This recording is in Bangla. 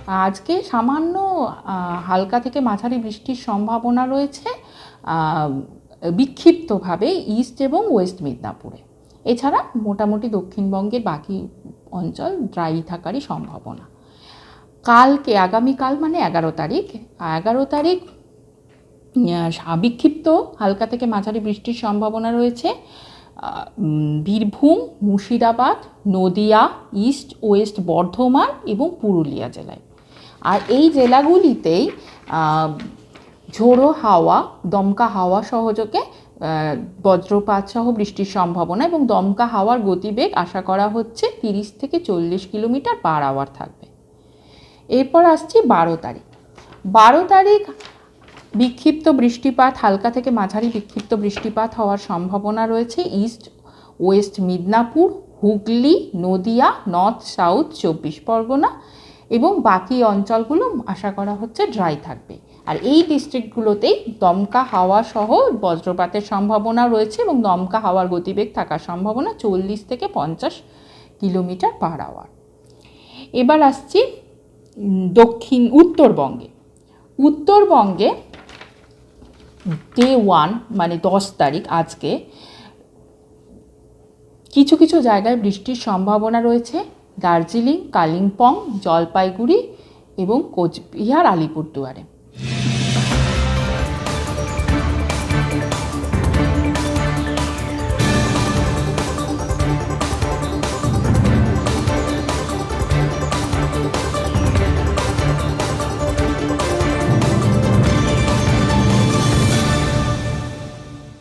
আজকে সামান্য হালকা থেকে মাঝারি বৃষ্টির সম্ভাবনা রয়েছে বিক্ষিপ্তভাবে ইস্ট এবং ওয়েস্ট মিদনাপুরে। এছাড়া মোটামুটি দক্ষিণবঙ্গের বাকি অঞ্চল ড্রাই থাকারই সম্ভাবনা। কালকে আগামীকাল মানে 11 তারিখ বিক্ষিপ্ত হালকা থেকে মাঝারি বৃষ্টির সম্ভাবনা রয়েছে বীরভূম, মুর্শিদাবাদ, নদিয়া, ইস্ট ওয়েস্ট বর্ধমান এবং পুরুলিয়া জেলায়। আর এই জেলাগুলিতেই ঝোড়ো হাওয়া, দমকা হাওয়া সহযোগে বজ্রপাত সহ বৃষ্টির সম্ভাবনা এবং দমকা হাওয়ার গতিবেগ আশা করা হচ্ছে 30 থেকে 40 কিলোমিটার পার আওয়ার থাকবে। এরপর আসছি 12 তারিখ বিক্ষিপ্ত বৃষ্টিপাত, হালকা থেকে মাঝারি বিক্ষিপ্ত বৃষ্টিপাত হওয়ার সম্ভাবনা রয়েছে east West Midnapore, Hooghly, Nadia, north south 24 Pargana এবং বাকি অঞ্চলগুলো আশা করা হচ্ছে ড্রাই থাকবে। আর এই ডিস্ট্রিক্টগুলোতেই দমকা হাওয়া সহ বজ্রপাতের সম্ভাবনা রয়েছে এবং দমকা হাওয়ার গতিবেগ থাকার সম্ভাবনা 40 থেকে 50 কিলোমিটার পার আওয়ার। এবার আসছি উত্তরবঙ্গে ডে 1 মানে 10 তারিখ আজকে কিছু কিছু জায়গায় বৃষ্টির সম্ভাবনা রয়েছে দার্জিলিং, কালিম্পং, জলপাইগুড়ি এবং কোচবিহার, আলিপুরদুয়ারে।